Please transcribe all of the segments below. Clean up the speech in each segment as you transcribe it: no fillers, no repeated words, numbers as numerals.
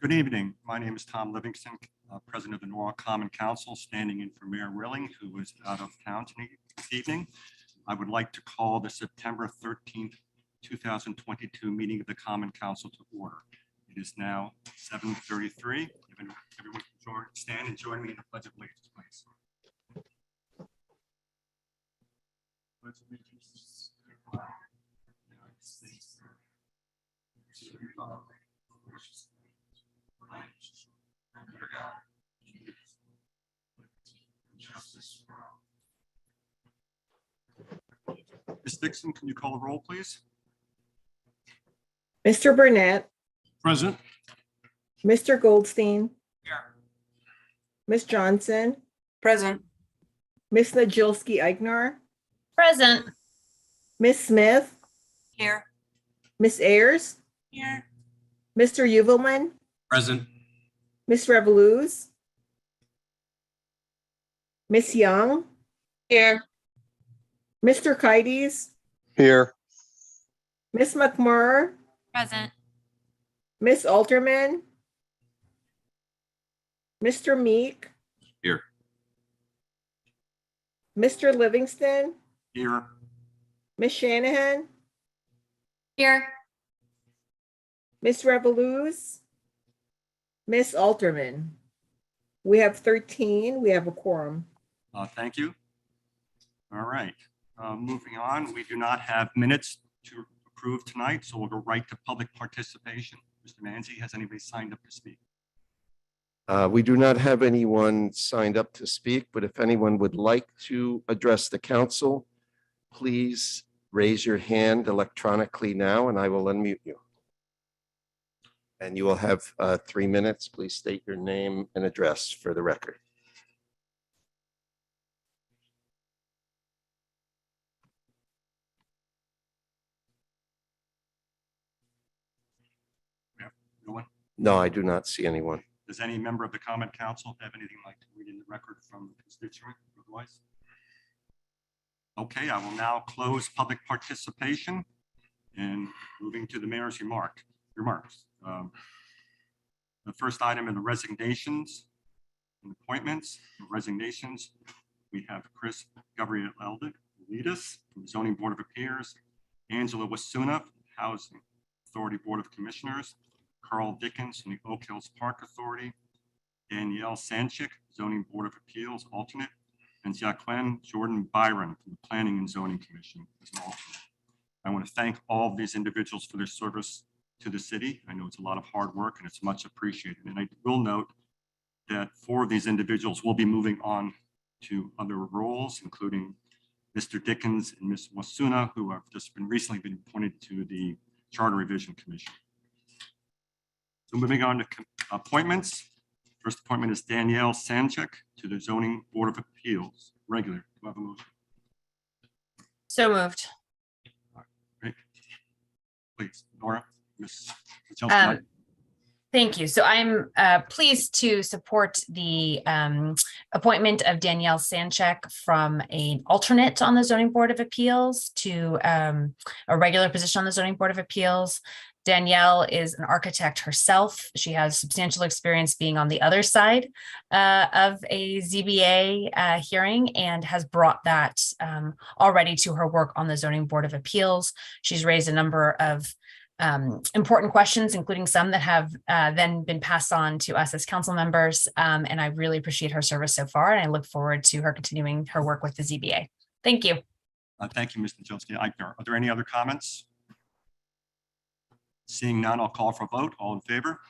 Good evening. My name is Tom Livingston, President of the Norwalk Common Council, standing in for Mayor Rilling, who is out of town this evening. I would like to call the September 13th, 2022 meeting of the Common Council to order. It is now 7:33. Everyone can stand and join me in the Pledge of Allegiance, please. Pledge allegiance to the flag of the United States to the republic for which it stands, one nation, under God, indivisible, with liberty and justice for all. Ms. Dixon, can you call the roll, please? Mr. Burnett, Present. Mr. Goldstein, Here. Ms. Johnson, Present. Ms. Najilski-Eichner, Present. Ms. Smith, Here. Ms. Ayers, Here. Mr. Uvelman, Present. Ms. Revoluz, Ms. Young, Here. Mr. Kites, Here. Ms. McMurr, Present. Ms. Alterman, Mr. Meek, Here. Mr. Livingston, Here. Ms. Shanahan, Here. Ms. Revoluz, Ms. Alterman. We have 13. We have a quorum. Thank you. All right. Moving on, we do not have minutes to approve tonight, so we'll go right to public participation. Mr. Manzi, has anybody signed up to speak? We do not have anyone signed up to speak, but if anyone would like to address the council, please raise your hand electronically now and I will unmute you. And you will have 3 minutes. Please state your name and address for the record. No one? No, I do not see anyone. Does any member of the Common Council have anything like to read in the record from the constituent otherwise? Okay, I will now close public participation and moving to the mayor's remarks. The first item in the resignations and appointments. Resignations, we have Chris Gabrielidis from the Zoning Board of Appeals, Angela Wasuna from the Housing Authority Board of Commissioners, Carl Dickens from the Oak Hills Park Authority, Danielle Sanchik, Zoning Board of Appeals alternate, and Jacqueline Jordan Byron from the Planning and Zoning Commission as an alternate. I want to thank all of these individuals for their service to the city. I know it's a lot of hard work and it's much appreciated. And I will note that 4 of these individuals will be moving on to other roles, including Mr. Dickens and Ms. Wasuna, who have just recently been appointed to the Charter Revision Commission. So moving on to appointments. First appointment is Danielle Sanchik to the Zoning Board of Appeals, regular. Do I have a motion? So moved. All right, great. Please, Nora, Ms. Chelsea. Thank you. So I'm pleased to support the appointment of Danielle Sanchek from an alternate on the Zoning Board of Appeals to a regular position on the Zoning Board of Appeals. Danielle is an architect herself. She has substantial experience being on the other side of a ZBA hearing and has brought that already to her work on the Zoning Board of Appeals. She's raised a number of important questions, including some that have then been passed on to us as council members. And I really appreciate her service so far. And I look forward to her continuing her work with the ZBA. Thank you. Thank you, Ms. Najilski-Eichner. Are there any other comments? Seeing none, I'll call for a vote. All in favor?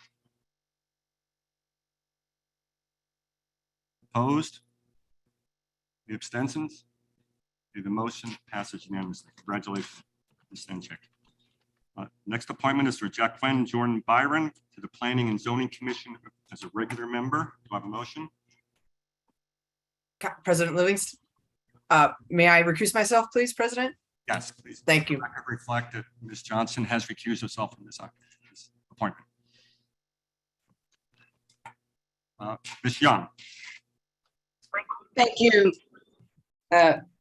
Opposed? The abstentions? The motion passes unanimously. Congratulations, Ms. Sanchik. Next appointment is for Jacqueline Jordan Byron to the Planning and Zoning Commission as a regular member. Do I have a motion? President Livingston, may I recuse myself, please, President? Yes, please. Thank you. Record reflect that Ms. Johnson has recused herself from this appointment. Ms. Young. Thank you,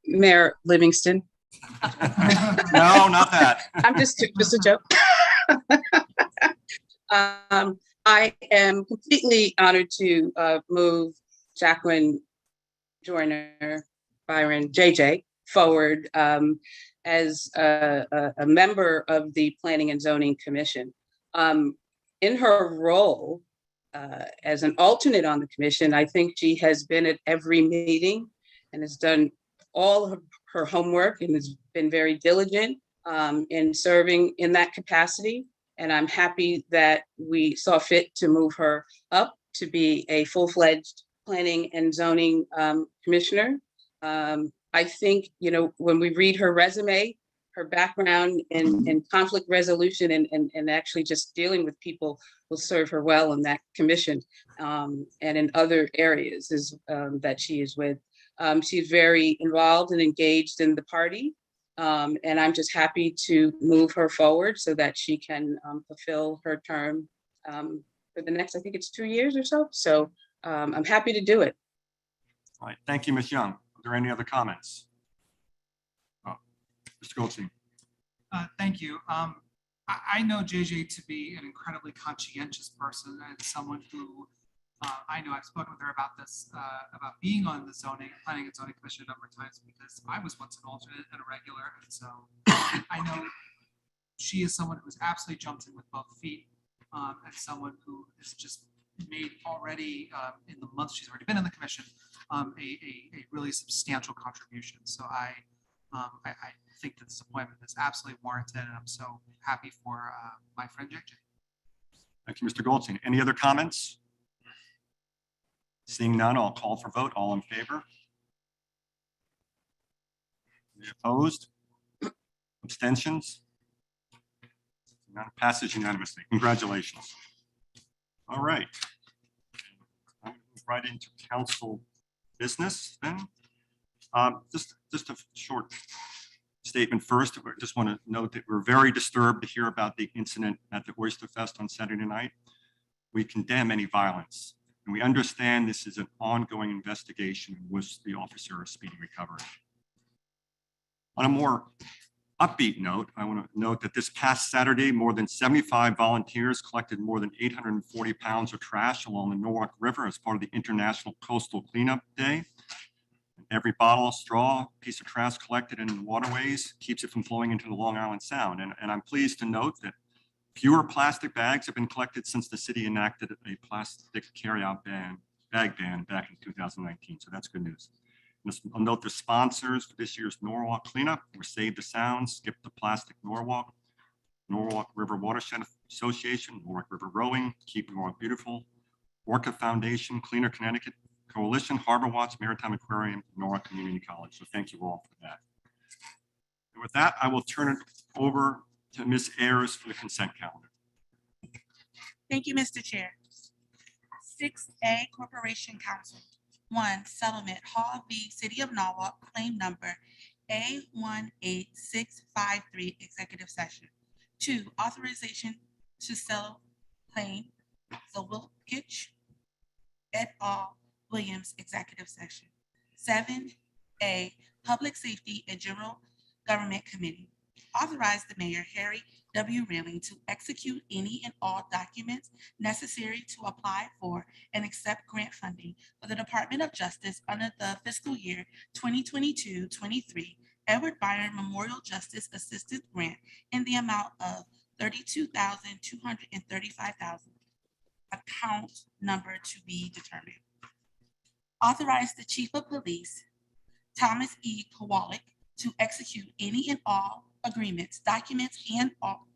Mayor Livingston. No, not that. I'm just a joke. I am completely honored to move Jacqueline, Joyner, Byron, JJ forward as a member of the Planning and Zoning Commission. In her role as an alternate on the commission, I think she has been at every meeting and has done all of her homework and has been very diligent in serving in that capacity. And I'm happy that we saw fit to move her up to be a full-fledged planning and zoning commissioner. I think, when we read her resume, her background in conflict resolution and actually just dealing with people will serve her well in that commission and in other areas that she is with. She's very involved and engaged in the party. And I'm just happy to move her forward so that she can fulfill her term for the next, I think it's 2 years or so. So I'm happy to do it. All right, thank you, Ms. Young. Are there any other comments? Mr. Goldstein. Thank you. I know JJ to be an incredibly conscientious person and someone who I know I've spoken with her about this, about being on the planning and zoning commission a number of times because I was once an alternate and a regular. And so I know she is someone who's absolutely jumped in with both feet and someone who has just made already in the months she's already been in the commission a really substantial contribution. So I think that this appointment is absolutely warranted, and I'm so happy for my friend JJ. Thank you, Mr. Goldstein. Any other comments? Seeing none, I'll call for vote. All in favor? Any opposed? Abstentions? None. Passes unanimously. Congratulations. All right. I'm right into council business then. Just a short statement first. I just want to note that we're very disturbed to hear about the incident at the Oyster Fest on Saturday night. We condemn any violence, and we understand this is an ongoing investigation and wish the officer a speedy recovery. On a more upbeat note, I want to note that this past Saturday, more than 75 volunteers collected more than 840 pounds of trash along the Norwalk River as part of the International Coastal Cleanup Day. Every bottle, straw, piece of trash collected in the waterways keeps it from flowing into the Long Island Sound. And I'm pleased to note that fewer plastic bags have been collected since the city enacted a plastic carryout bag ban back in 2019. So that's good news. I'll note the sponsors for this year's Norwalk cleanup were Save the Sound, Skip the Plastic Norwalk, Norwalk River Watershed Association, Norwalk River Rowing, Keep Norwalk Beautiful, Orca Foundation, Cleaner Connecticut Coalition, Harbor Watch, Maritime Aquarium, Norwalk Community College. So thank you all for that. And with that, I will turn it over to Ms. Ayers for the consent calendar. Thank you, Mr. Chair. 6A, Corporation Counsel. 1, Settlement Hall v. City of Norwalk, claim number A18653, executive session. 2, Authorization to settle claim Zawilkich et al. Williams, executive session. 7A, Public Safety and General Government Committee. Authorize the mayor, Harry W. Railing, to execute any and all documents necessary to apply for and accept grant funding for the Department of Justice under the fiscal year 2022-23 Edward Byron Memorial Justice Assistance Grant in the amount of $32,235, account number to be determined. Authorize the Chief of Police, Thomas E. Kowalik, to execute any and all agreements, documents,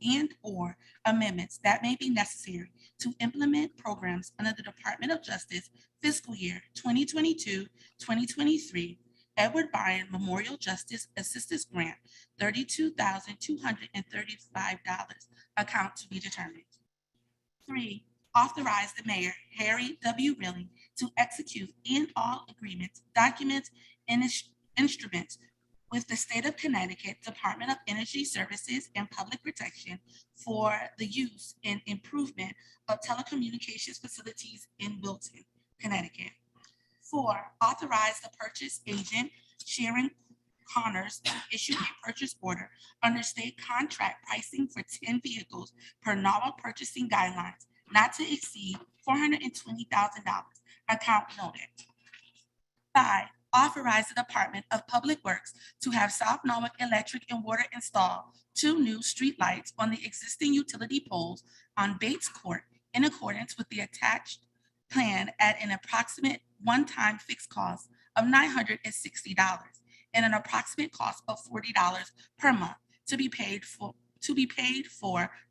and or amendments that may be necessary to implement programs under the Department of Justice fiscal year 2022-2023 Edward Byron Memorial Justice Assistance Grant, $32,235, account to be determined. 3, authorize the mayor, Harry W. Railing, to execute in all agreements, documents, and instruments with the State of Connecticut Department of Energy Services and Public Protection for the use and improvement of telecommunications facilities in Wilton, Connecticut. 4, authorize the purchase agent, Sharon Connors, to issue a purchase order under state contract pricing for 10 vehicles per Norwalk purchasing guidelines not to exceed $420,000. Account noted. 5, authorize the Department of Public Works to have South Norwalk Electric and Water install 2 new streetlights on the existing utility poles on Bates Court in accordance with the attached plan at an approximate one-time fixed cost of $960 and an approximate cost of $40 per month to be paid for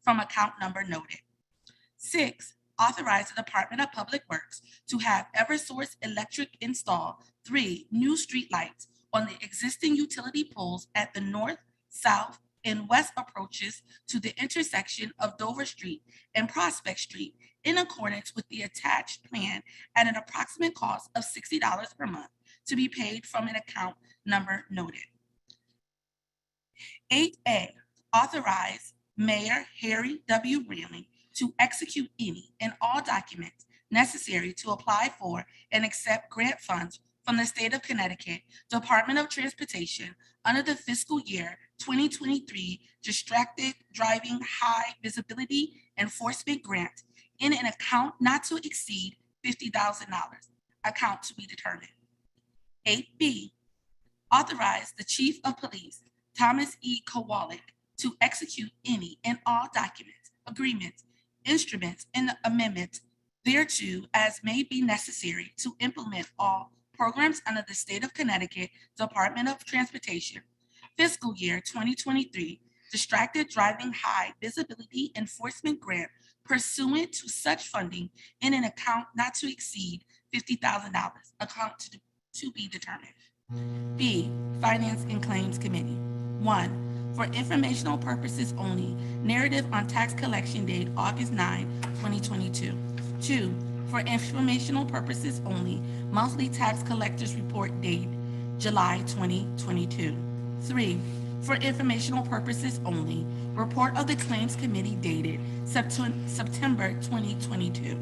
from account number noted. 6, authorize the Department of Public Works to have Eversource Electric install 3 new streetlights on the existing utility poles at the north, south, and west approaches to the intersection of Dover Street and Prospect Street in accordance with the attached plan at an approximate cost of $60 per month to be paid from an account number noted. 8A, authorize Mayor Harry W. Railing to execute any and all documents necessary to apply for and accept grant funds from the State of Connecticut Department of Transportation under the fiscal year 2023 Distracted Driving High Visibility Enforcement Grant in an account not to exceed $50,000, account to be determined. 8B, authorize the Chief of Police, Thomas E. Kowalik, to execute any and all documents, agreements, instruments, and amendments thereto as may be necessary to implement all programs under the State of Connecticut Department of Transportation fiscal year 2023 Distracted Driving High Visibility Enforcement Grant pursuant to such funding in an account not to exceed $50,000, account to be determined. B, Finance and Claims Committee. 1, for informational purposes only, narrative on tax collection date August 9, 2022. 2, for informational purposes only, monthly tax collectors report date July 2022. 3, for informational purposes only, report of the Claims Committee dated September 2022.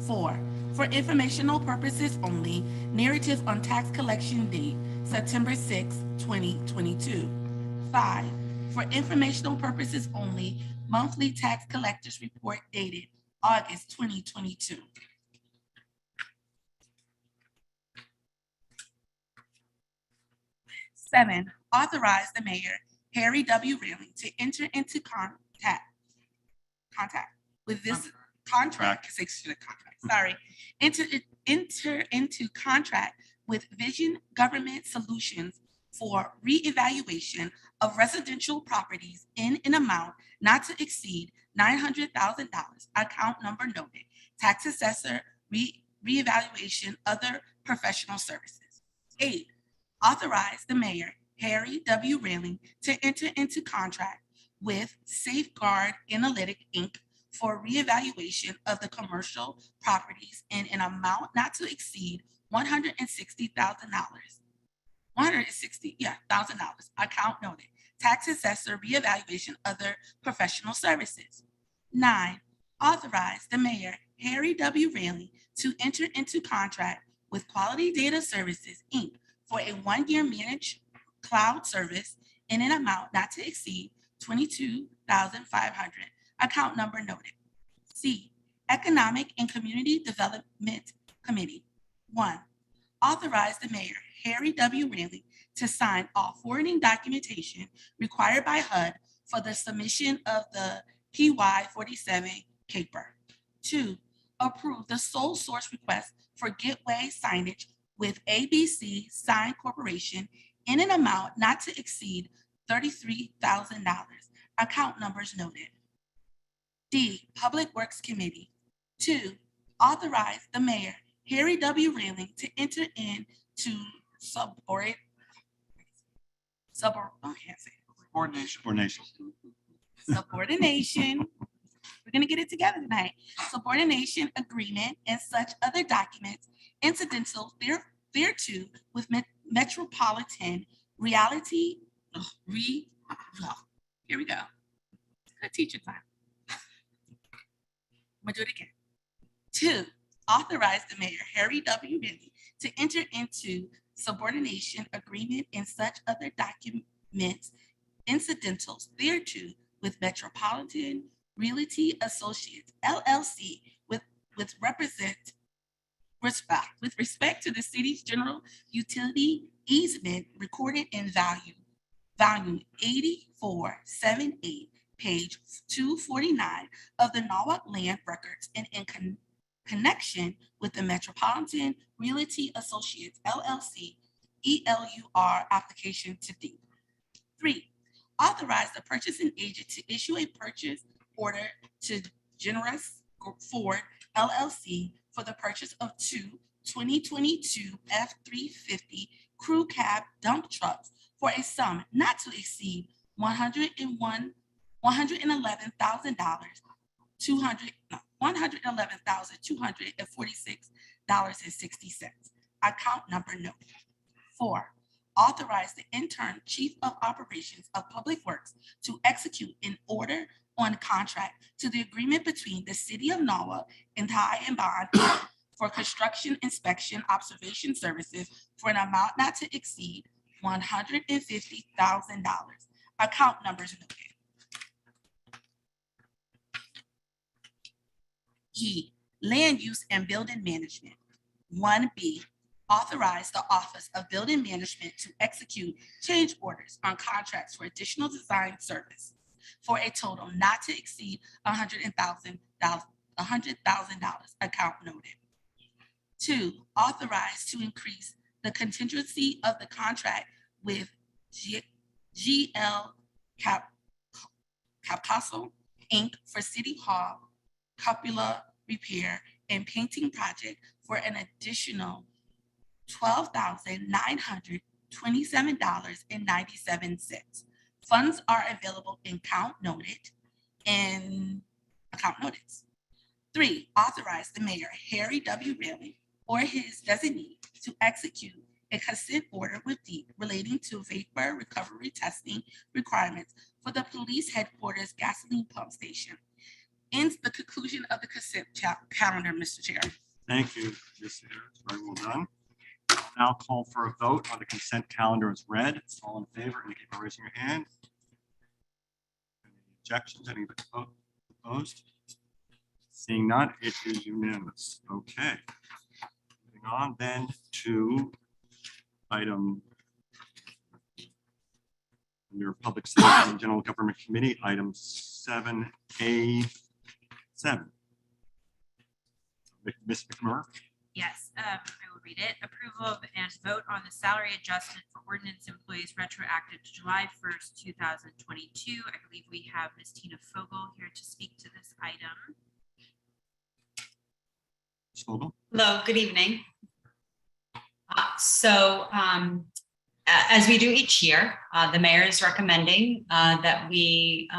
4, for informational purposes only, narrative on tax collection date September 6, 2022. 5, for informational purposes only, monthly tax collectors report dated August 2022. Seven, authorize the mayor, Harry W. Railing, to enter into contract with this contract, enter into contract with Vision Government Solutions for reevaluation of residential properties in an amount not to exceed $900,000, account number noted, tax assessor reevaluation, other professional services. 8, authorize the mayor, Harry W. Railing, to enter into contract with Safeguard Analytic, Inc. for reevaluation of the commercial properties in an amount not to exceed $160,000. $160,000, account noted, tax assessor reevaluation, other professional services. 9, authorize the mayor, Harry W. Railing, to enter into contract with Quality Data Services, Inc. for a 1-year managed cloud service in an amount not to exceed $22,500, account number noted. C, Economic and Community Development Committee. 1, authorize the mayor, Harry W. Railing, to sign all forwarding documentation required by HUD for the submission of the PY47 CAPER. 2, approve the sole source request for Getway signage with ABC Sign Corporation in an amount not to exceed $33,000, account numbers noted. D, Public Works Committee. 2, authorize the mayor, Harry W. Railing, to enter into subordination. We're going to get it together tonight. Subordination agreement and such other documents incidental thereto with Metropolitan Reality. Here we go. Good teacher time. I'm going to do it again. 2, authorize the mayor, Harry W. Railing, to enter into subordination agreement and such other documents incidentals thereto with Metropolitan Realty Associates LLC with respect to the city's general utility easement recorded in volume 8478, page 249 of the Norwalk Land Records, and in connection with the Metropolitan Realty Associates LLC ELUR application to D. 3, authorize the purchasing agent to issue a purchase order to Generous Ford LLC for the purchase of two 2022 F-350 crew cab dump trucks for a sum not to exceed $111,200, $111,246.60. Account number note. 4, authorize the interim Chief of Operations of Public Works to execute an order on contract to the agreement between the City of Norwalk and Ty and Bond for construction inspection observation services for an amount not to exceed $150,000. Account numbers noted. G, land use and building management. 1B, authorize the Office of Building Management to execute change orders on contracts for additional design service for a total not to exceed $100,000. Account noted. 2, authorize to increase the contingency of the contract with GL Capcastle Inc. for City Hall cupola repair and painting project for an additional $12,927.97. Funds are available in account noted and account notice. 3, authorize the mayor, Harry W. Rayleigh, or his designee to execute a consent order with D relating to vapor recovery testing requirements for the police headquarters gasoline pump station. Ends the conclusion of the consent calendar, Mr. Chair. Thank you, Ms. Harris. Very well done. I'll now call for a vote on the consent calendar as read. All in favor, indicate by raising your hand. Any objections? Any opposed? Seeing none, it is unanimous. Okay. Moving on then to item under Public Safety and General Government Committee, item 7A7. Ms. McMurray. Yes, I will read it. Approval of and vote on the salary adjustment for ordinance employees retroactive to July 1st, 2022. I believe we have Ms. Tina Fogel here to speak to this item. Ms. Vogel? Hello, good evening. As we do each year, the mayor is recommending that we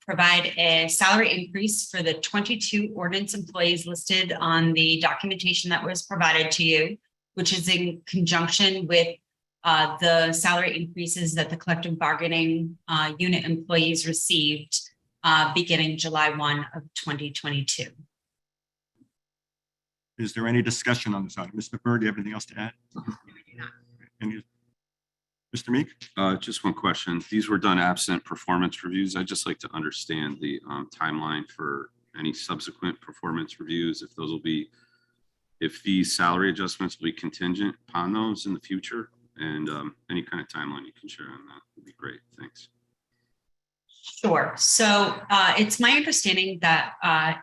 provide a salary increase for the 22 ordinance employees listed on the documentation that was provided to you, which is in conjunction with the salary increases that the collective bargaining unit employees received beginning July 1 of 2022. Is there any discussion on this item? Ms. McMurray, do you have anything else to add? Any- Mr. Meek? Just one question. These were done absent performance reviews. I'd just like to understand the timeline for any subsequent performance reviews, if those will be, if these salary adjustments will be contingent upon those in the future, and any kind of timeline you can share on that would be great. Thanks. Sure. So it's my understanding that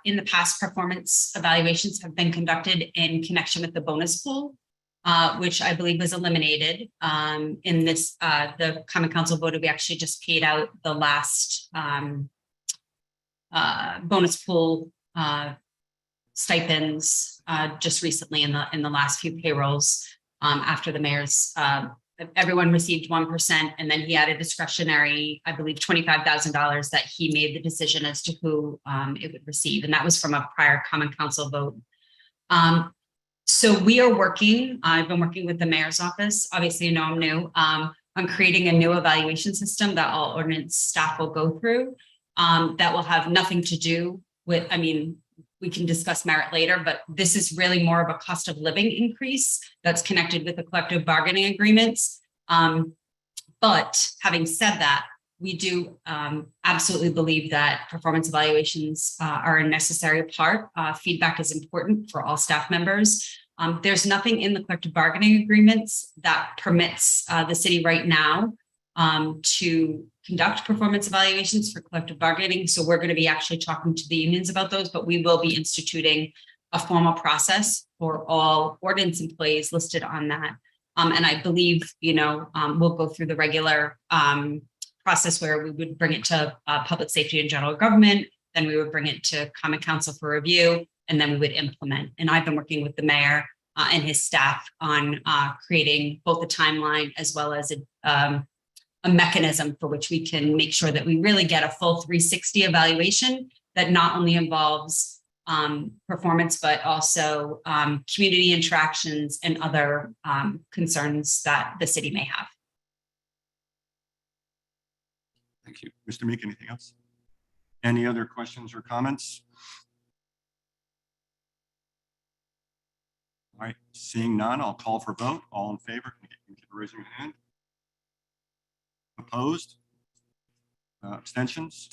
in the past, performance evaluations have been conducted in connection with the bonus pool, which I believe was eliminated in this, the Common Council voted, we actually just paid out the last bonus pool stipends just recently in the last few payrolls after the mayor's, everyone received 1%, and then he had a discretionary, I believe, $25,000 that he made the decision as to who it would receive. And that was from a prior Common Council vote. So we are working, I've been working with the mayor's office, obviously, you know, I'm new, on creating a new evaluation system that all ordinance staff will go through that will have nothing to do with, I mean, we can discuss merit later, but this is really more of a cost of living increase that's connected with the collective bargaining agreements. But having said that, we do absolutely believe that performance evaluations are a necessary part. Feedback is important for all staff members. There's nothing in the collective bargaining agreements that permits the city right now to conduct performance evaluations for collective bargaining. So we're going to be actually talking to the unions about those, but we will be instituting a formal process for all ordinance employees listed on that. And I believe, we'll go through the regular process where we would bring it to public safety and general government, then we would bring it to common council for review, and then we would implement. And I've been working with the mayor and his staff on creating both a timeline as well as a mechanism for which we can make sure that we really get a full 360 evaluation that not only involves performance, but also community interactions and other concerns that the city may have. Thank you. Mr. Meek, anything else? Any other questions or comments? All right, seeing none, I'll call for vote. All in favor, can you raise your hand? Opposed? Abstentions?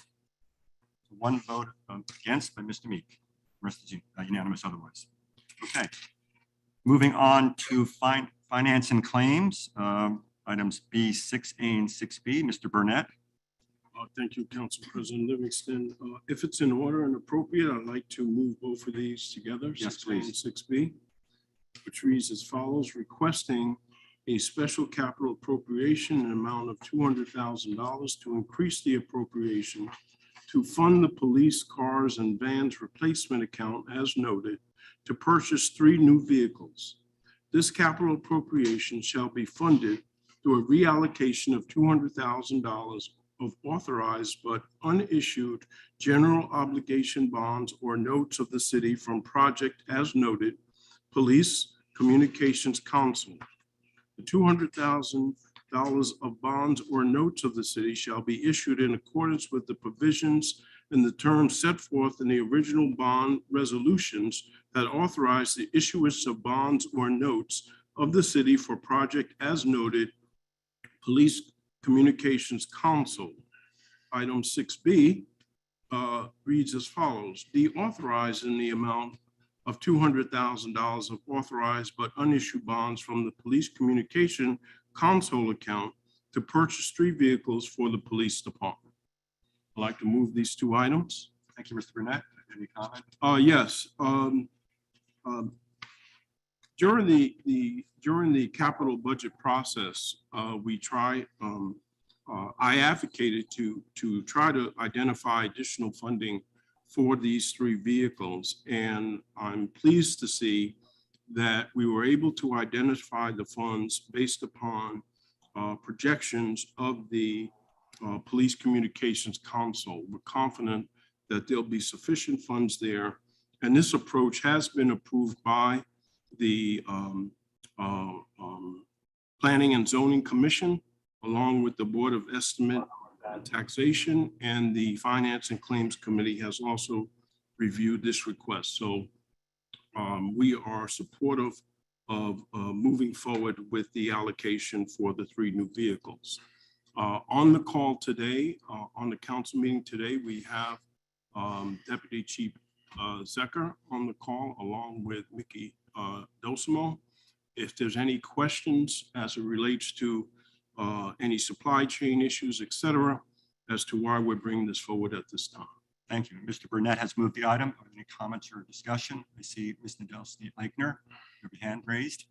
One vote against by Mr. Meek. The rest is unanimous otherwise. Okay. Moving on to finance and claims, items B, 6A and 6B. Mr. Burnett. Thank you, Council President Livingston. If it's in order and appropriate, I'd like to move both of these together. Yes, 6A please. and 6B, which reads as follows: requesting a special capital appropriation in an amount of $200,000 to increase the appropriation to fund the police cars and vans replacement account as noted to purchase 3 new vehicles. This capital appropriation shall be funded through a reallocation of $200,000 of authorized but unissued general obligation bonds or notes of the city from project as noted, Police Communications Council. The $200,000 of bonds or notes of the city shall be issued in accordance with the provisions and the terms set forth in the original bond resolutions that authorize the issuance of bonds or notes of the city for project as noted, Police Communications Council. Item 6B reads as follows: be authorized in the amount of $200,000 of authorized but unissued bonds from the Police Communication Council account to purchase 3 vehicles for the police department. I'd like to move these 2 items. Thank you, Mr. Burnett. Any comment? Yes. During the capital budget process, I advocated to try to identify additional funding for these 3 vehicles, and I'm pleased to see that we were able to identify the funds based upon projections of the Police Communications Council. We're confident that there'll be sufficient funds there, and this approach has been approved by the Planning and Zoning Commission, along with the Board of Estimate and Taxation, and the Finance and Claims Committee has also reviewed this request. So we are supportive of moving forward with the allocation for the 3 new vehicles. On the call today, on the council meeting today, we have Deputy Chief Zecker on the call, along with Mickey Dosimo. If there's any questions as it relates to any supply chain issues, et cetera, as to why we're bringing this forward at this time. Thank you. Mr. Burnett has moved the item. Are there any comments or discussion? I see Ms. Nadelsky Eichner, your hand raised.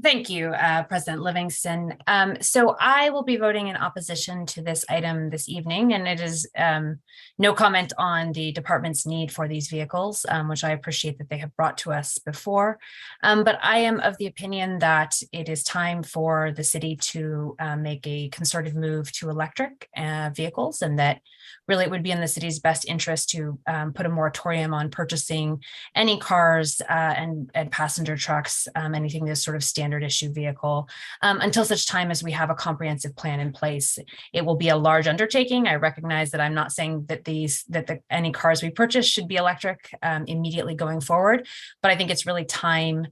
Thank you, President Livingston. So I will be voting in opposition to this item this evening, and it is no comment on the department's need for these vehicles, which I appreciate that they have brought to us before. But I am of the opinion that it is time for the city to make a concerted move to electric vehicles, and that really it would be in the city's best interest to put a moratorium on purchasing any cars and passenger trucks, anything that's sort of standard issue vehicle, until such time as we have a comprehensive plan in place. It will be a large undertaking. I recognize that I'm not saying that any cars we purchase should be electric immediately going forward, but I think it's really time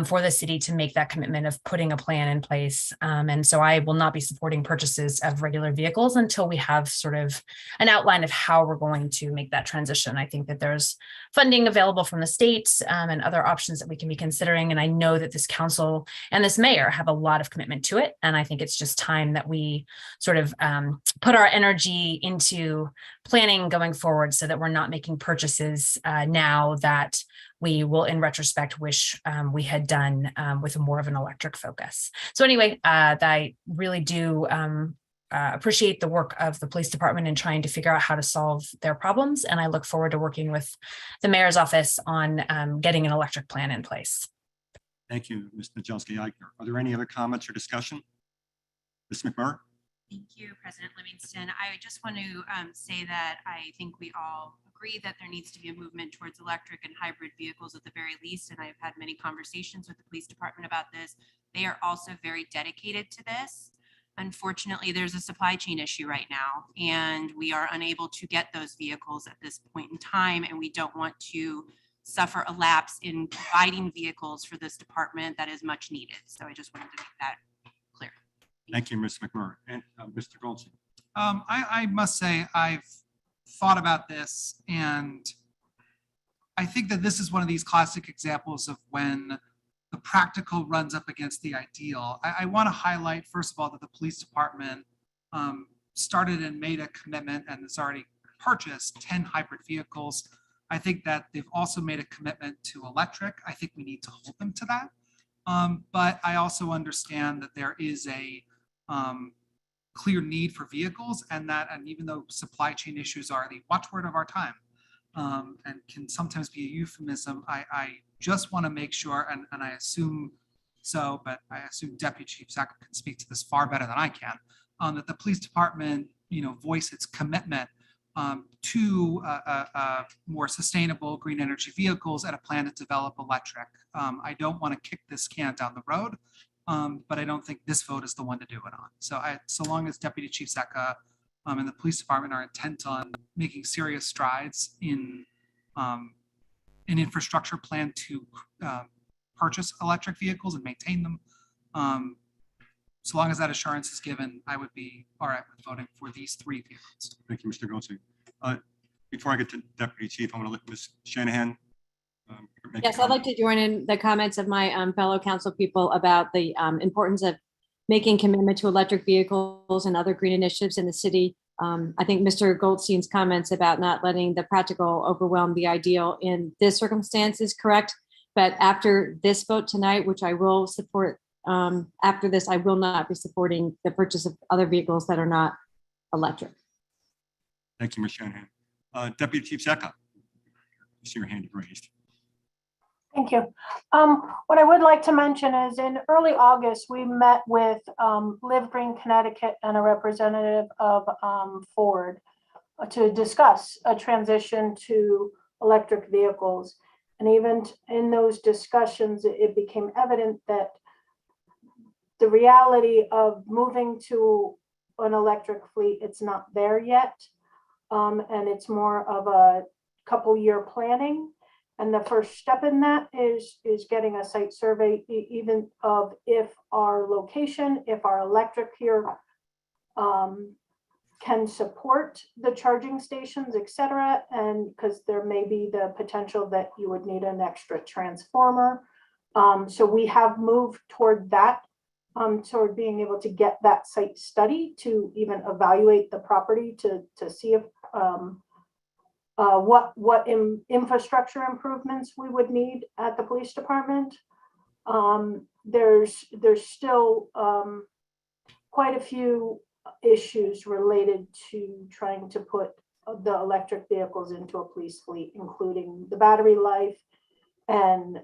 for the city to make that commitment of putting a plan in place. And so I will not be supporting purchases of regular vehicles until we have sort of an outline of how we're going to make that transition. I think that there's funding available from the state and other options that we can be considering. And I know that this council and this mayor have a lot of commitment to it. And I think it's just time that we sort of put our energy into planning going forward so that we're not making purchases now that we will, in retrospect, wish we had done with more of an electric focus. So anyway, I really do appreciate the work of the police department in trying to figure out how to solve their problems. And I look forward to working with the mayor's office on getting an electric plan in place. Thank you, Ms. Najelski-Eichner. Are there any other comments or discussion? Ms. McMurray? Thank you, President Livingston. I just want to say that I think we all agree that there needs to be a movement towards electric and hybrid vehicles at the very least. And I've had many conversations with the police department about this. They are also very dedicated to this. Unfortunately, there's a supply chain issue right now, and we are unable to get those vehicles at this point in time. And we don't want to suffer a lapse in providing vehicles for this department that is much needed. So I just wanted to make that clear. Thank you, Ms. McMurray. And Mr. Goldstein. I must say I've thought about this, and I think that this is one of these classic examples of when the practical runs up against the ideal. I want to highlight, first of all, that the police department started and made a commitment and has already purchased 10 hybrid vehicles. I think that they've also made a commitment to electric. I think we need to hold them to that. But I also understand that there is a clear need for vehicles, and even though supply chain issues are the watchword of our time and can sometimes be a euphemism, I just want to make sure, and I assume so, but I assume Deputy Chief Zach can speak to this far better than I can, that the police department, voice its commitment to more sustainable green energy vehicles and a plan to develop electric. I don't want to kick this can down the road, but I don't think this vote is the one to do it on. So long as Deputy Chief Zecca and the police department are intent on making serious strides in an infrastructure plan to purchase electric vehicles and maintain them, so long as that assurance is given, I would be all right with voting for these 3 vehicles. Thank you, Mr. Goldstein. Before I get to Deputy Chief, I want to let Ms. Shanahan. Make a Yes, I'd like comment. to join in the comments of my fellow council people about the importance of making commitment to electric vehicles and other green initiatives in the city. I think Mr. Goldstein's comments about not letting the practical overwhelm the ideal in this circumstance is correct. But after this vote tonight, which I will support, after this, I will not be supporting the purchase of other vehicles that are not electric. Thank you, Ms. Shanahan. Deputy Chief Zecca. I see your hand raised. Thank you. What I would like to mention is in early August, we met with Live Green Connecticut and a representative of Ford to discuss a transition to electric vehicles. And even in those discussions, it became evident that the reality of moving to an electric fleet, it's not there yet. And it's more of a couple-year planning. And the first step in that is getting a site survey, even of if our location, if our electric here can support the charging stations, et cetera. And because there may be the potential that you would need an extra transformer. So we have moved toward that, toward being able to get that site study to even evaluate the property to see if what infrastructure improvements we would need at the police department. There's still quite a few issues related to trying to put the electric vehicles into a police fleet, including the battery life and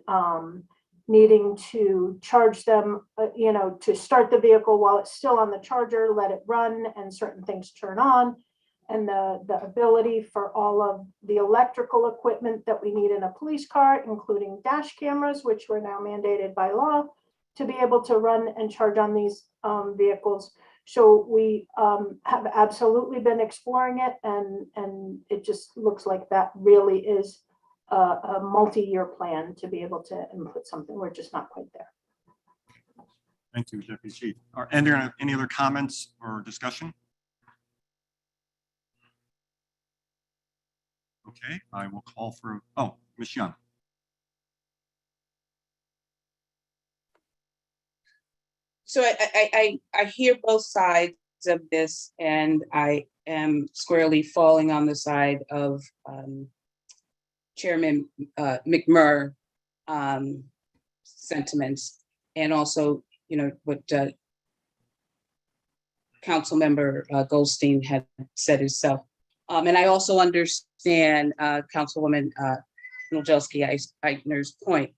needing to charge them, to start the vehicle while it's still on the charger, let it run, and certain things turn on. And the ability for all of the electrical equipment that we need in a police car, including dash cameras, which were now mandated by law, to be able to run and charge on these vehicles. So we have absolutely been exploring it, and it just looks like that really is a multi-year plan to be able to input something. We're just not quite there. Thank you, Deputy Chief. Are there any other comments or discussion? Okay, I will call for, oh, Ms. Young. So I hear both sides of this, and I am squarely falling on the side of Chairman McMurr sentiments, and also, you know, what Councilmember Goldstein had said himself. And I also understand Councilwoman Nojelski-Eichner's point.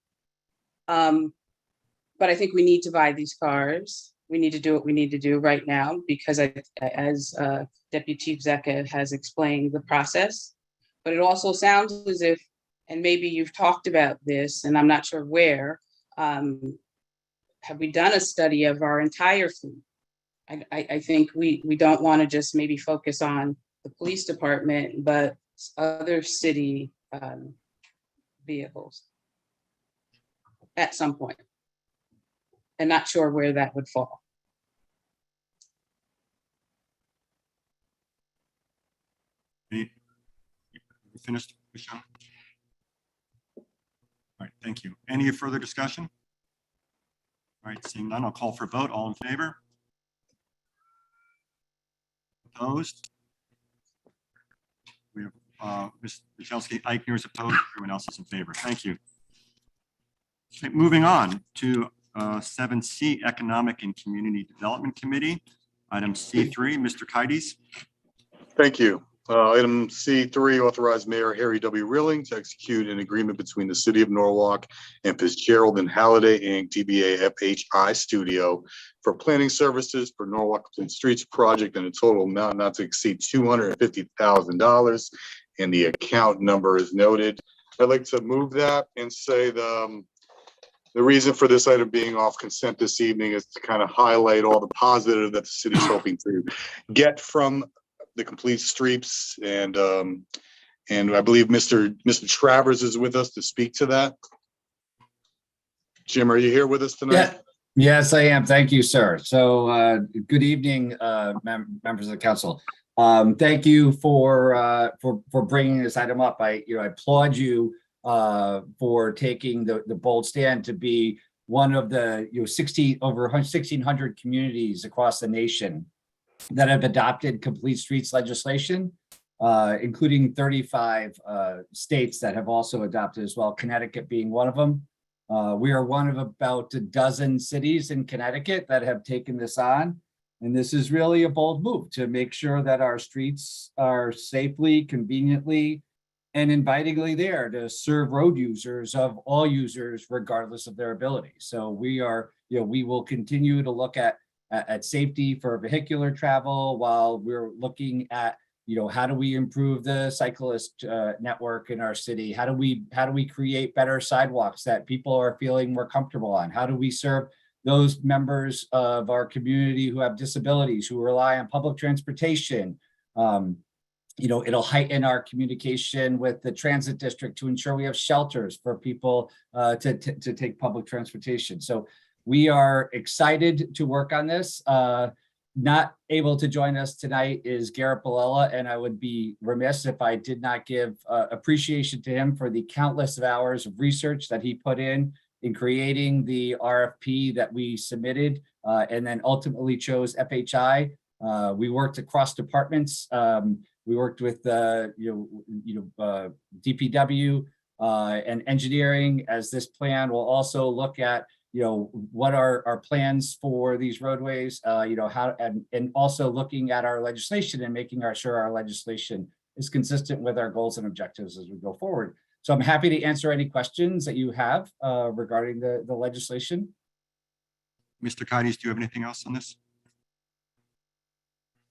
But I think we need to buy these cars. We need to do what we need to do right now, because as Deputy Chief Zecca has explained the process, but it also sounds as if, and maybe you've talked about this, and I'm not sure where, have we done a study of our entire fleet? I think we don't want to just maybe focus on the police department, but other city vehicles at some point. And not sure where that would fall. You finished, Michelle? All right, thank you. Any further discussion? All right, seeing none, I'll call for a vote. All in favor? Opposed? We have Ms. Nojelski-Eichner is opposed. Everyone else is in favor. Thank you. Okay, moving on to 7C, Economic and Community Development Committee. Item C3, Mr. Kites. Thank you. Item C3, authorize Mayor Harry W. Rilling to execute an agreement between the City of Norwalk and Fitzgerald and Halliday Inc., DBA FHI Studio, for planning services for Norwalk Complete Streets project in a total amount not to exceed $250,000. And the account number is noted. I'd like to move that and say the reason for this item being off consent this evening is to kind of highlight all the positive that the city is hoping to get from the complete streets, and I believe Mr. Travers is with us to speak to that. Jim, are you here with us tonight? Yeah. Yes, I am. Thank you, sir. So good evening, members of the council. Thank you for bringing this item up. I applaud you for taking the bold stand to be one of the over 1,600 communities across the nation that have adopted complete streets legislation, including 35 states that have also adopted as well, Connecticut being one of them. We are one of about a dozen cities in Connecticut that have taken this on. And this is really a bold move to make sure that our streets are safely, conveniently, and invitingly there to serve road users of all users, regardless of their ability. So we will continue to look at safety for vehicular travel while we're looking at, how do we improve the cyclist network in our city? How do we create better sidewalks that people are feeling more comfortable on? How do we serve those members of our community who have disabilities, who rely on public transportation? It'll heighten our communication with the transit district to ensure we have shelters for people to take public transportation. So we are excited to work on this. Not able to join us tonight is Garrett Bilella, and I would be remiss if I did not give appreciation to him for the countless of hours of research that he put in creating the RFP that we submitted and then ultimately chose FHI. We worked across departments. We worked with DPW and engineering, as this plan will also look at what are our plans for these roadways, and also looking at our legislation and making sure our legislation is consistent with our goals and objectives as we go forward. So I'm happy to answer any questions that you have regarding the legislation. Mr. Kites, do you have anything else on this?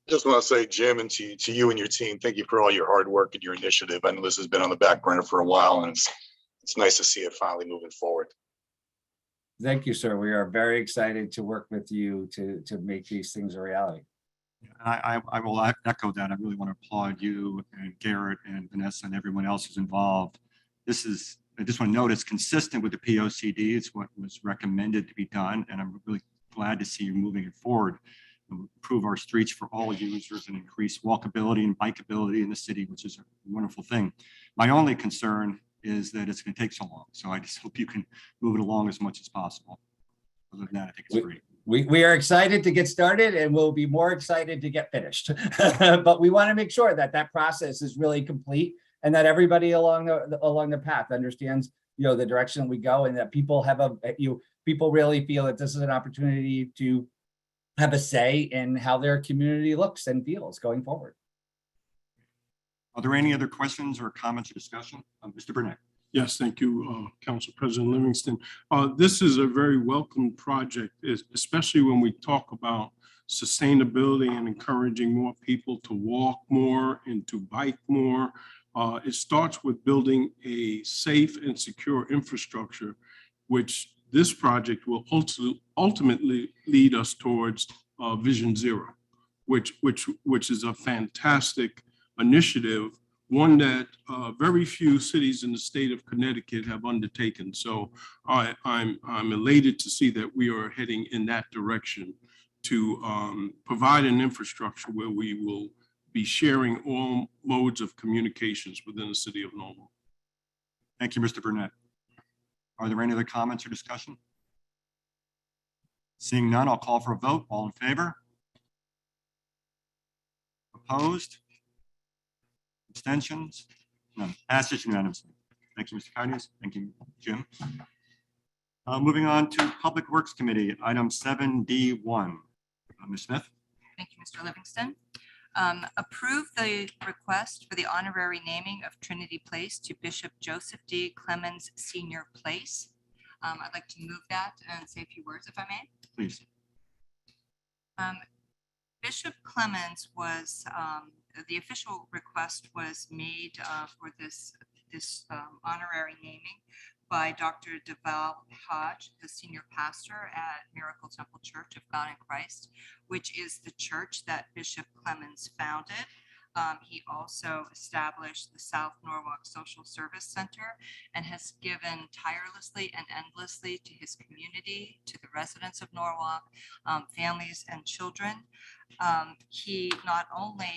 Just want to say, Jim, and to you and your team, thank you for all your hard work and your initiative. I know this has been on the back burner for a while, and it's nice to see it finally moving forward. Thank you, sir. We are very excited to work with you to make these things a reality. I will echo that. I really want to applaud you and Garrett and Vanessa and everyone else who's involved This is, I just want to note, it's consistent with the POCD. It's what was recommended to be done, and I'm really glad to see you moving it forward. Improve our streets for all users and increase walkability and bikeability in the city, which is a wonderful thing. My only concern is that it's going to take so long. So I just hope you can move it along as much as possible. Other than that, I think it's great. We are excited to get started, and we'll be more excited to get finished. But we want to make sure that that process is really complete and that everybody along the path understands, the direction we go, and that people have people really feel that this is an opportunity to have a say in how their community looks and feels going forward. Are there any other questions or comments or discussion? Mr. Burnett. Yes, thank you, Council President Livingston. This is a very welcome project, especially when we talk about sustainability and encouraging more people to walk more and to bike more. It starts with building a safe and secure infrastructure, which this project will ultimately lead us towards Vision Zero, which is a fantastic initiative, one that very few cities in the state of Connecticut have undertaken. So I'm elated to see that we are heading in that direction to provide an infrastructure where we will be sharing all modes of communications within the city of Norwalk. Thank you, Mr. Burnett. Are there any other comments or discussion? Seeing none, I'll call for a vote. All in favor? Opposed? Abstentions? None. Passes unanimously. Thank you, Mr. Kaides. Thank you, Jim. Moving on to Public Works Committee, item 7D1. Ms. Smith. Thank you, Mr. Livingston. Approve the request for the honorary naming of Trinity Place to Bishop Joseph D. Clemens Senior Place. I'd like to move that and say a few words, if I may. Please. Bishop Clemens was, the official request was made for this honorary naming by Dr. Deval Hodge, the senior pastor at Miracle Temple Church of God in Christ, which is the church that Bishop Clemens founded. He also established the South Norwalk Social Service Center and has given tirelessly and endlessly to his community, to the residents of Norwalk, families and children. He not only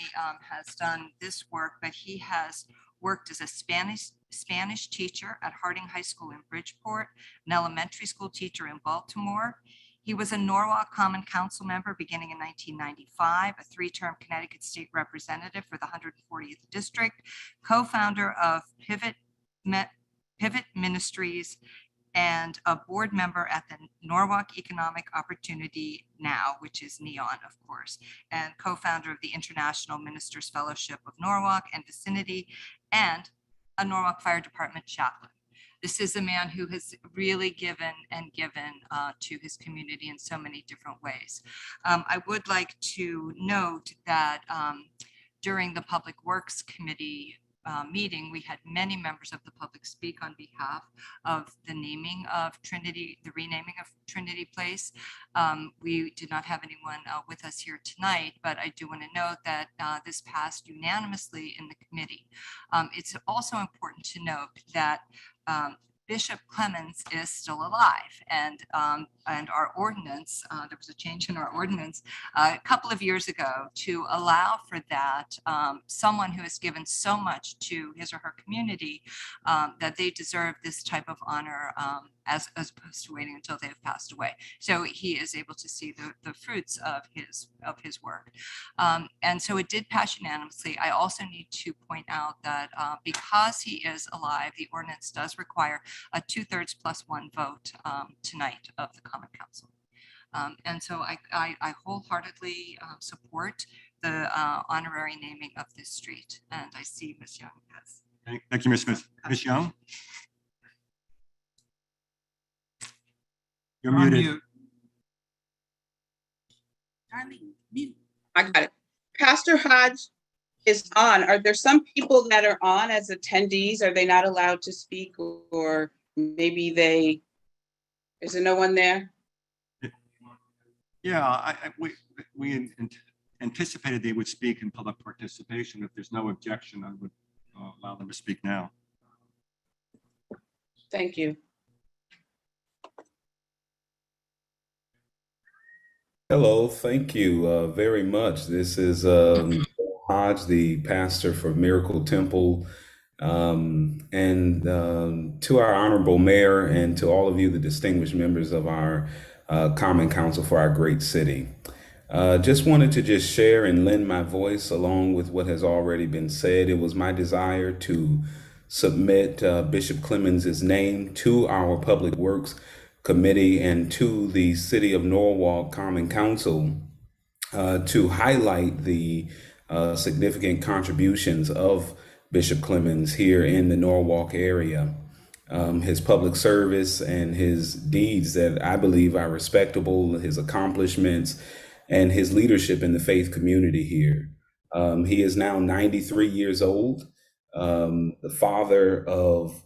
has done this work, but he has worked as a Spanish teacher at Harding High School in Bridgeport, an elementary school teacher in Baltimore. He was a Norwalk Common Council member beginning in 1995, a three-term Connecticut State Representative for the 140th District, co-founder of Pivot Ministries, and a board member at the Norwalk Economic Opportunity Now, which is NEON, of course, and co-founder of the International Ministers Fellowship of Norwalk and Vicinity, and a Norwalk Fire Department chaplain. This is a man who has really given to his community in so many different ways. I would like to note that during the Public Works Committee meeting, we had many members of the public speak on behalf of the naming of Trinity, the renaming of Trinity Place. We did not have anyone with us here tonight, but I do want to note that this passed unanimously in the committee. It's also important to note that Bishop Clemens is still alive, and our ordinance, there was a change in our ordinance a couple of years ago to allow for that someone who has given so much to his or her community that they deserve this type of honor as opposed to waiting until they have passed away. So he is able to see the fruits of his work. And so it did pass unanimously. I also need to point out that because he is alive, the ordinance does require a 2/3 + 1 vote tonight of the Common Council. And so I wholeheartedly support the honorary naming of this street. And I see Ms. Young has. Thank you, Ms. Smith. Ms. Young? You're muted. Darlene, mute. I got it. Pastor Hodge is on. Are there some people that are on as attendees? Are they not allowed to speak, or maybe is there no one there? Yeah, we anticipated they would speak in public participation. If there's no objection, I would allow them to speak now. Thank you. Hello, thank you very much. This is Hodge, the pastor for Miracle Temple, and to our honorable mayor and to all of you, the distinguished members of our Common Council for our great city. Just wanted to just share and lend my voice along with what has already been said. It was my desire to submit Bishop Clemens' name to our Public Works Committee and to the City of Norwalk Common Council to highlight the significant contributions of Bishop Clemens here in the Norwalk area. His public service and his deeds that I believe are respectable, his accomplishments, and his leadership in the faith community here. He is now 93 years old, the father of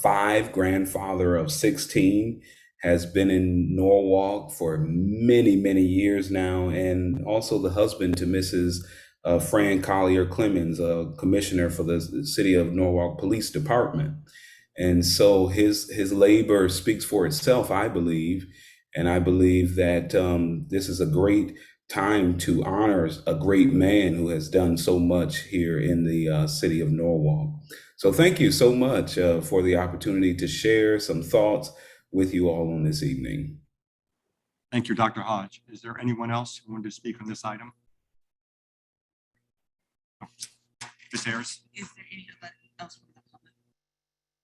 5, grandfather of 16, has been in Norwalk for many, many years now, and also the husband to Mrs. Fran Collier Clemens, commissioner for the City of Norwalk Police Department. And so his labor speaks for itself, I believe. And I believe that this is a great time to honor a great man who has done so much here in the City of Norwalk. So thank you so much for the opportunity to share some thoughts with you all on this evening. Thank you, Dr. Hodge. Is there anyone else who wanted to speak on this item? Oh, Ms. Harris? Is there any else from the public?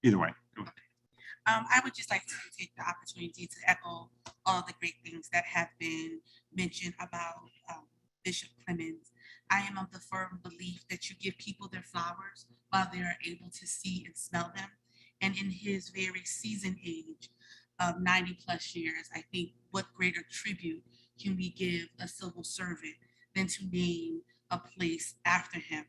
Either way, go ahead. I would just like to take the opportunity to echo all the great things that have been mentioned about Bishop Clemens. I am of the firm belief that you give people their flowers while they are able to see and smell them. And in his very seasoned age of 90 plus years, I think what greater tribute can we give a civil servant than to name a place after him.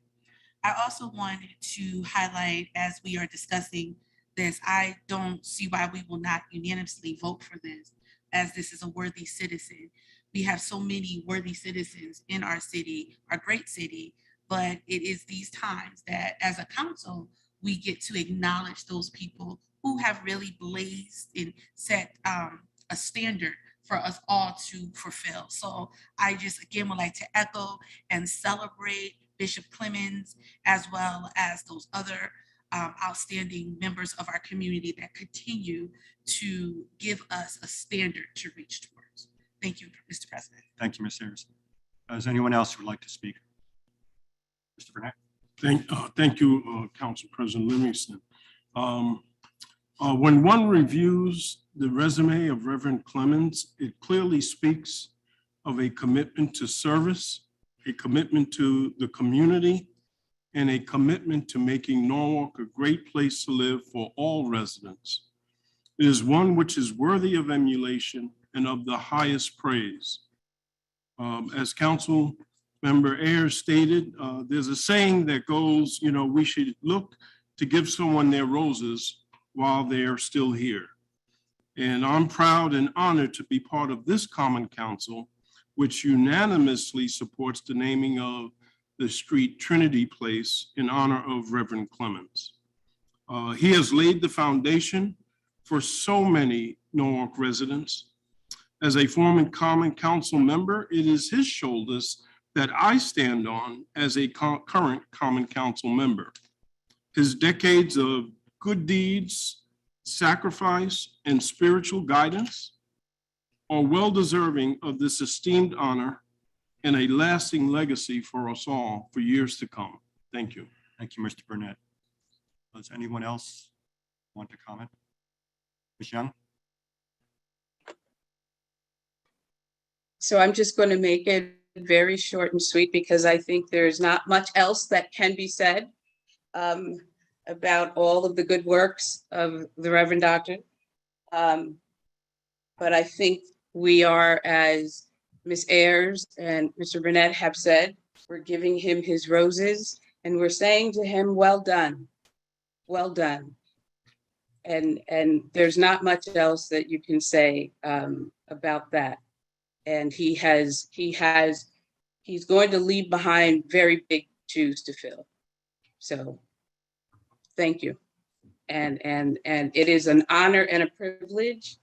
I also wanted to highlight, as we are discussing this, I don't see why we will not unanimously vote for this, as this is a worthy citizen. We have so many worthy citizens in our city, our great city, but it is these times that as a council, we get to acknowledge those people who have really blazed and set a standard for us all to fulfill. So I just, again, would like to echo and celebrate Bishop Clemens, as well as those other outstanding members of our community that continue to give us a standard to reach towards. Thank you, Mr. President. Thank you, Ms. Harris. Is anyone else who would like to speak? Mr. Burnett? Thank you, Council President Livingston. When one reviews the resume of Reverend Clemens, it clearly speaks of a commitment to service, a commitment to the community, and a commitment to making Norwalk a great place to live for all residents. It is one which is worthy of emulation and of the highest praise. As Council Member Ayers stated, there's a saying that goes, we should look to give someone their roses while they are still here. And I'm proud and honored to be part of this Common Council, which unanimously supports the naming of the street Trinity Place in honor of Reverend Clemens. He has laid the foundation for so many Norwalk residents. As a former Common Council member, it is his shoulders that I stand on as a current Common Council member. His decades of good deeds, sacrifice, and spiritual guidance are well-deserving of this esteemed honor and a lasting legacy for us all for years to come. Thank you. Thank you, Mr. Burnett. Does anyone else want to comment? Ms. Young? So I'm just going to make it very short and sweet because I think there's not much else that can be said about all of the good works of the Reverend Doctor. But I think we are, as Ms. Ayers and Mr. Burnett have said, we're giving him his roses and we're saying to him, well done, well done. And there's not much else that you can say about that. And he's going to leave behind very big shoes to fill. So thank you. and it is an honor and a privilege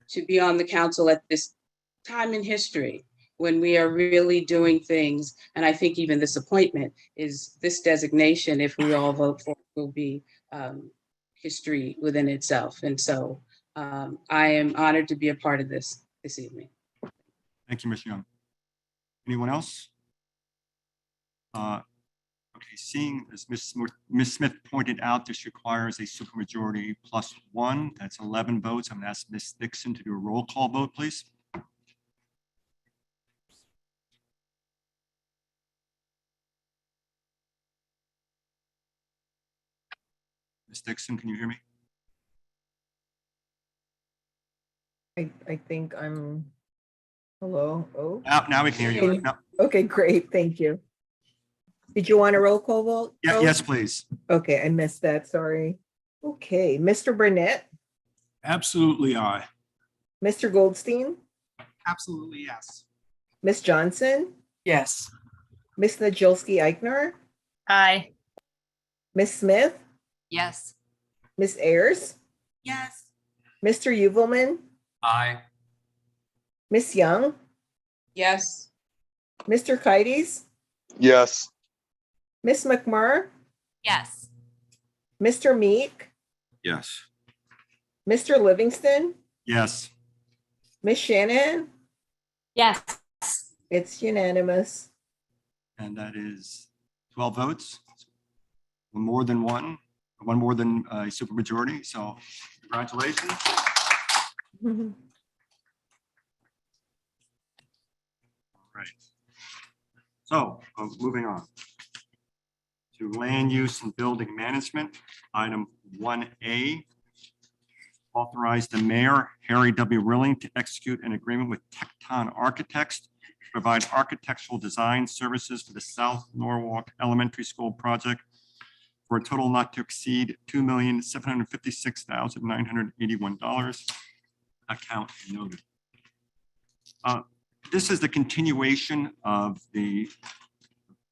to be on the council at this time in history when we are really doing things. And I think even this appointment is, this designation, if we all vote for it, will be history within itself. And so I am honored to be a part of this evening. Thank you, Ms. Young. Anyone else? Okay, seeing as Ms. Smith pointed out, this requires a supermajority +1. That's 11 votes. I'm going to ask Ms. Dixon to do a roll call vote, please. Ms. Dixon, can you hear me? I think I'm, hello, oh. Now we can hear you. No. Okay, great, thank you. Did you want a roll call vote? Yeah, yes, please. Okay, I missed that, sorry. Okay, Mr. Burnett, Absolutely aye. Mr. Goldstein, Absolutely, yes. Ms. Johnson, Yes. Ms. Najolski Eichner, Aye. Ms. Smith, Yes. Ms. Ayers, Yes. Mr. Uvelman, Aye. Ms. Young, Yes. Mr. Kites, Yes. Ms. McMurr, Yes. Mr. Meek, Yes. Mr. Livingston, Yes. Ms. Shanahan, Yes. it's unanimous. And that is 12 votes. One more than one more than a supermajority. So congratulations. All right. So moving on to land use and building management, item 1A. Authorize the mayor, Harry W. Rilling, to execute an agreement with Tecton Architects to provide architectural design services for the South Norwalk Elementary School project for a total not to exceed $2,756,981. Account noted. This is the continuation of the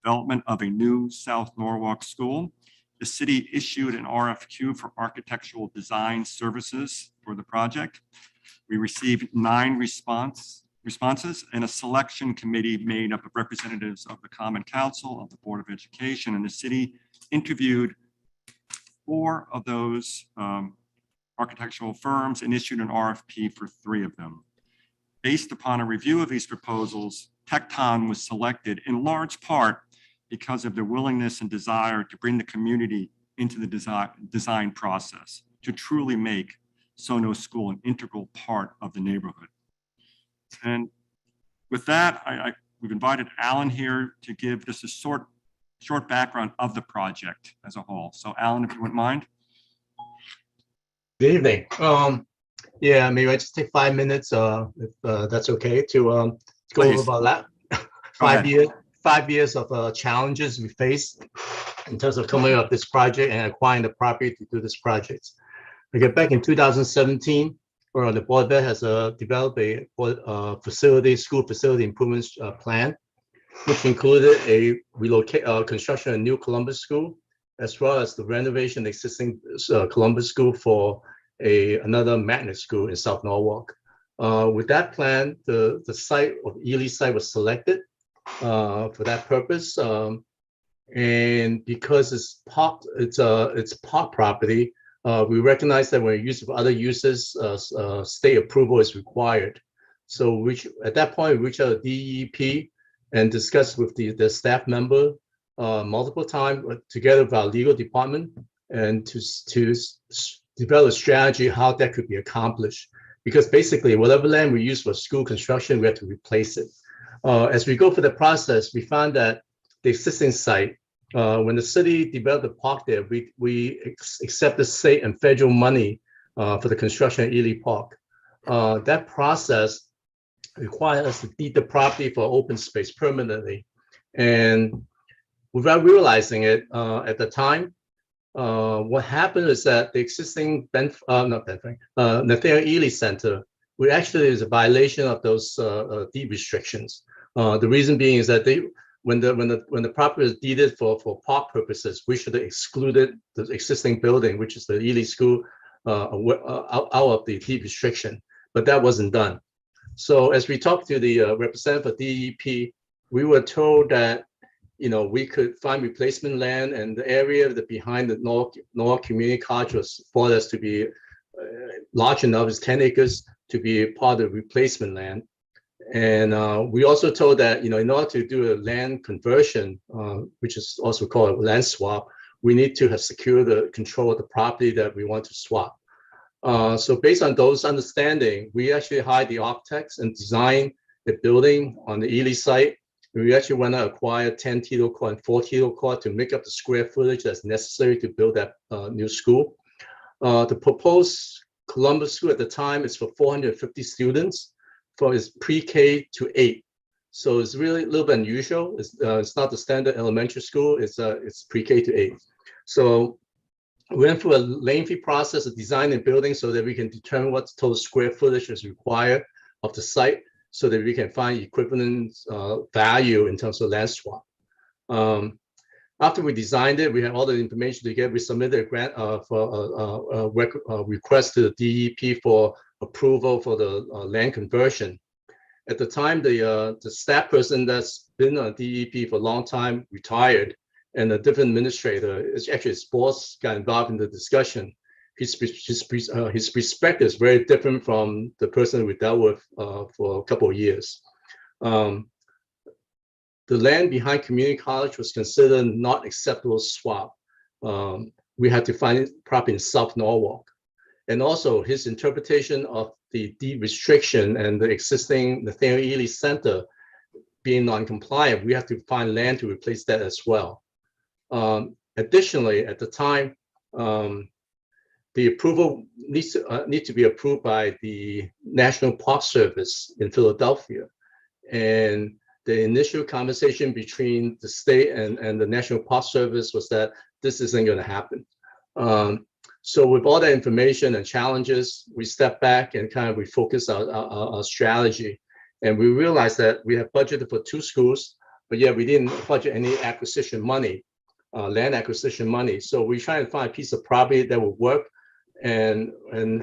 development of a new South Norwalk school. The city issued an RFQ for architectural design services for the project. We received 9 responses and a selection committee made up of representatives of the Common Council, of the Board of Education, and the city interviewed 4 of those architectural firms and issued an RFP for 3 of them. Based upon a review of these proposals, Tecton was selected in large part because of their willingness and desire to bring the community into the design process to truly make Sono School an integral part of the neighborhood. And with that, we've invited Alan here to give just a short background of the project as a whole. So Alan, if you wouldn't mind. Good evening. Yeah, maybe I just take 5 minutes, if that's okay, to go Please. over about that. 5 years of challenges we faced in terms of coming up with this project and acquiring the property to do this project. Okay, back in 2017, where the board has developed a school facility improvements plan, which included a construction of a new Columbus school, as well as the renovation of the existing Columbus school for another magnet school in South Norwalk. With that plan, the site of Ely site was selected for that purpose, and because it's park property, we recognize that when use of other uses, state approval is required. So at that point, we reached out to DEP and discussed with the staff member multiple times together with our legal department, and to develop a strategy how that could be accomplished. Because basically, whatever land we use for school construction, we have to replace it. As we go through the process, we found that the existing site, when the city developed the park there, we accepted state and federal money for the construction of Ely Park. That process required us to deed the property for open space permanently. And without realizing it at the time, what happened is that the existing Nathaniel Ely Center, actually is a violation of those deed restrictions. The reason being is that when the property is deeded for park purposes, we should have excluded the existing building, which is the Ely School, out of the deed restriction, but that wasn't done. So as we talked to the representative of DEP, we were told that, you know, we could find replacement land, and the area that behind the North Community College was thought as to be large enough, is 10 acres, to be a part of replacement land. And we also told that, you know, in order to do a land conversion, which is also called a land swap, we need to have secured the control of the property that we want to swap. So based on those understanding, we actually hired the architects and designed the building on the Ely site. We actually went out and acquired 10 Tito court and 4 Tito court to make up the square footage that's necessary to build that new school. The proposed Columbus School at the time is for 450 students, for its pre-K to 8. So it's really a little bit unusual. It's not the standard elementary school. It's pre-K to 8. So we went through a lengthy process of designing building so that we can determine what total square footage is required of the site, so that we can find equivalent value in terms of land swap. After we designed it, we had all the information together. We submitted a grant for a request to the DEP for approval for the land conversion. At the time, the staff person that's been on DEP for a long time retired, and a different administrator, it's actually his boss, got involved in the discussion. His perspective is very different from the person we dealt with for a couple of years. The land behind community college was considered not acceptable swap. We had to find property in South Norwalk. And also his interpretation of the deed restriction and the existing Nathaniel Ely Center being non-compliant, we have to find land to replace that as well. Additionally, at the time, the approval needs to be approved by the National Park Service in Philadelphia. And the initial conversation between the state and the National Park Service was that this isn't going to happen. So with all that information and challenges, we stepped back and kind of refocused our strategy. And we realized that we have budgeted for 2 schools, but yet we didn't budget any acquisition money, land acquisition money. So we tried to find a piece of property that would work. And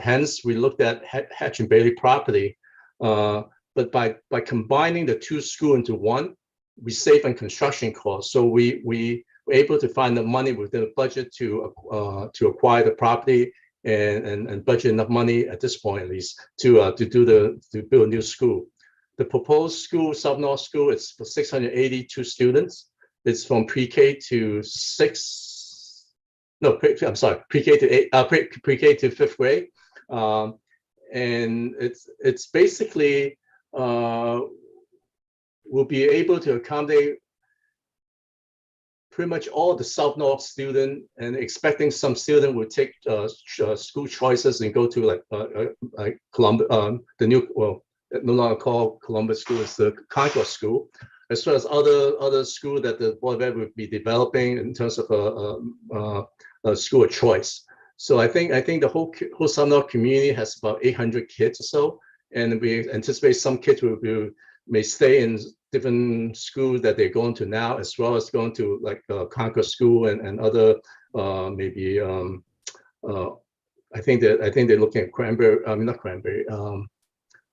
hence we looked at Hatch and Bailey property. But by combining the 2 schools into one, we save on construction costs. So we were able to find the money within the budget to acquire the property and budget enough money at this point, at least, to build a new school. The proposed school, South North School, it's for 682 students. It's from pre-K to 6. No, I'm sorry, pre-K to 8, pre-K to 5th grade, and it's basically will be able to accommodate pretty much all the South North student, and expecting some student will take school choices and go to like Columbus, the new, well, no longer called Columbus School, it's the Concord School, as well as other school that the Board of Ed will be developing in terms of a school of choice. So I think the whole South North community has about 800 kids or so, and we anticipate some kids may stay in different schools that they're going to now, as well as going to like Concord School and other maybe I think they're looking at Cranberry, not Cranberry,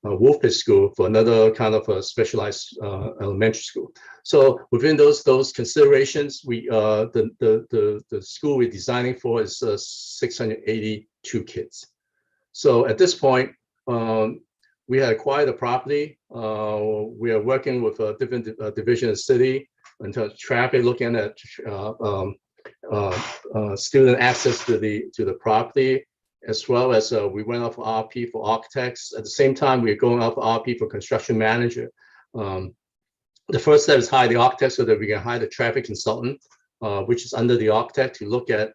Wolf Pit School for another kind of a specialized elementary school. So within those considerations, we the school we're designing for is 682 kids. So at this point, we had acquired the property. We are working with a different division of the city in terms of traffic, looking at student access to the property, as well as we went off RP for architects. At the same time, we're going off RP for construction manager. The first step is hire the architect so that we can hire the traffic consultant, which is under the architect to look at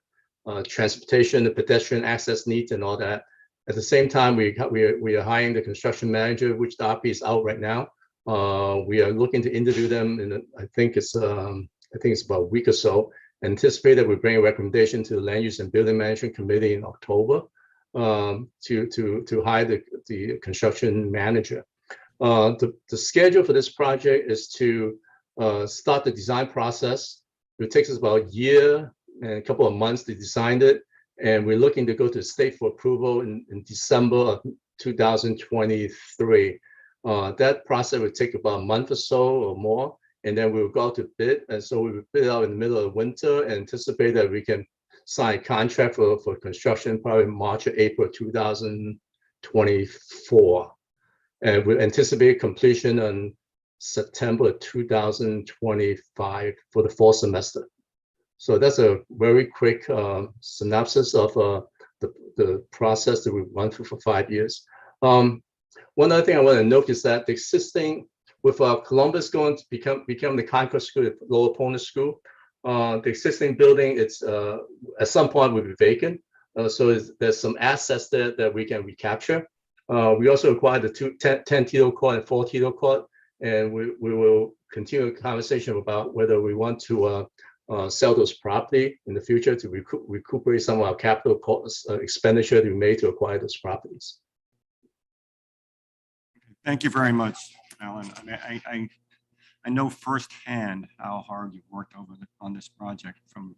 transportation, the pedestrian access needs and all that. At the same time, we are hiring the construction manager, which the RP is out right now. We are looking to interview them in I think it's about a week or so. Anticipate that we bring a recommendation to the Land Use and Building Management Committee in October to hire the construction manager. The schedule for this project is to start the design process. It takes us about a year and a couple of months to design it. And we're looking to go to the state for approval in December of 2023. That process would take about a month or so or more, and then we'll go out to bid. And so we will bid out in the middle of winter and anticipate that we can sign a contract for construction probably March or April 2024. And we anticipate completion on September 2025 for the fall semester. So that's a very quick synopsis of the process that we've run through for 5 years. One other thing I want to note is that the existing, with Columbus going to become the Concord School, the Lower Pona School, the existing building, it's at some point will be vacant. So there's some assets there that we can recapture. We also acquired the 10 Tito Court and 4 Tito Court, and we will continue a conversation about whether we want to sell those property in the future to recuperate some of our capital costs, expenditure that we made to acquire those properties. Thank you very much, Alan. I know firsthand how hard you've worked on this project from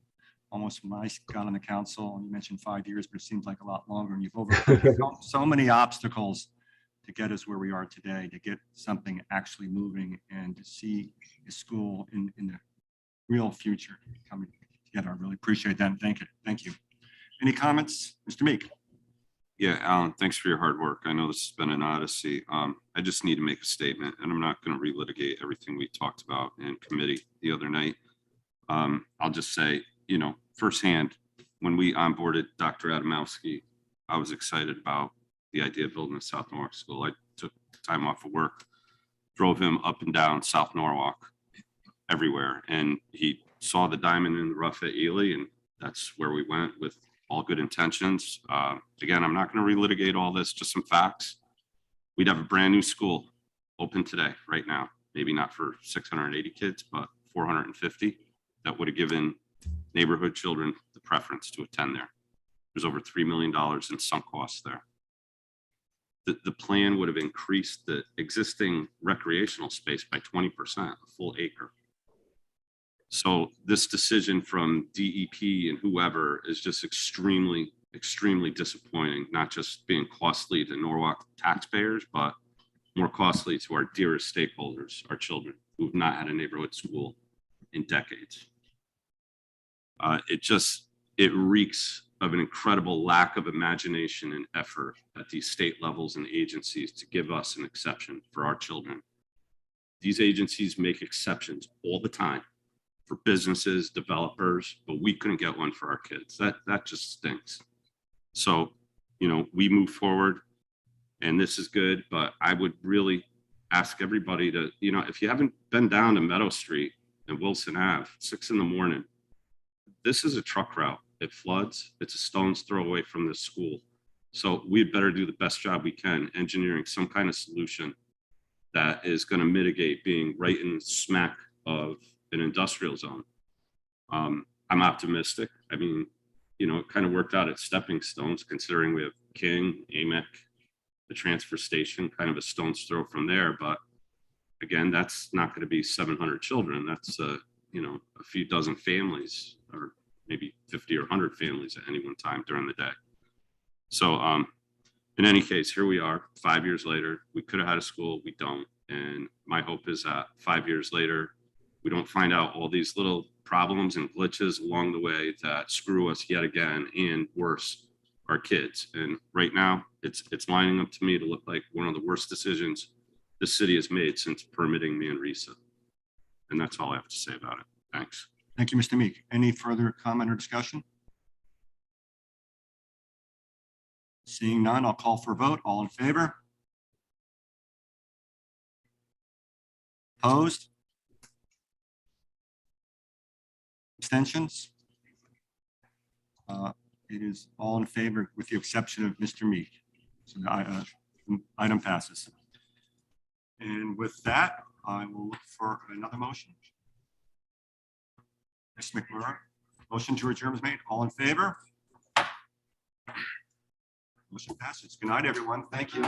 almost when I got on the council, and you mentioned 5 years, but it seems like a lot longer, and you've overcome so many obstacles to get us where we are today, to get something actually moving and to see the school in the real future coming together. I really appreciate that, and thank you. Any comments, Mr. Meek? Yeah, Alan, thanks for your hard work. I know this has been an odyssey. I just need to make a statement, and I'm not going to relitigate everything we talked about in committee the other night. I'll just say, firsthand, when we onboarded Dr. Adamowski, I was excited about the idea of building a South Norwalk school. I took time off of work, drove him up and down South Norwalk, everywhere, and he saw the diamond in the rough at Ely, and that's where we went with all good intentions. Again, I'm not going to relitigate all this, just some facts. We'd have a brand new school open today, right now. Maybe not for 680 kids, but 450. That would have given neighborhood children the preference to attend there. There's over $3 million in sunk costs there. The plan would have increased the existing recreational space by 20%, a full acre. So this decision from DEP and whoever is just extremely, extremely disappointing, not just being costly to Norwalk taxpayers, but more costly to our dearest stakeholders, our children who've not had a neighborhood school in decades. It reeks of an incredible lack of imagination and effort at these state levels and agencies to give us an exception for our children. These agencies make exceptions all the time for businesses, developers, but we couldn't get one for our kids. That just stinks. So, we move forward and this is good, but I would really ask everybody to, if you haven't been down to Meadow Street and Wilson Ave, 6 in the morning, this is a truck route. It floods. It's a stone's throw away from the school. So we'd better do the best job we can engineering some kind of solution that is going to mitigate being right in the smack of an industrial zone. I'm optimistic. I mean, it kind of worked out at stepping stones, considering we have King, AMEC, the transfer station, kind of a stone's throw from there. But again, that's not going to be 700 children. That's a few dozen families, or maybe 50 or 100 families at any one time during the day. So in any case, here we are 5 years later. We could have had a school, we don't. And my hope is that 5 years later, we don't find out all these little problems and glitches along the way that screw us yet again, and worse, our kids. And right now, it's lining up to me to look like one of the worst decisions the city has made since permitting Manresa. And that's all I have to say about it. Thanks. Thank you, Mr. Meek. Any further comment or discussion? Seeing none, I'll call for a vote. All in favor? Opposed? Abstentions? It is all in favor with the exception of Mr. Meek. So the item passes. And with that, I will look for another motion. Ms. McMurray, motion to adjourn is made. All in favor? Motion passes. Good night, everyone. Thank you.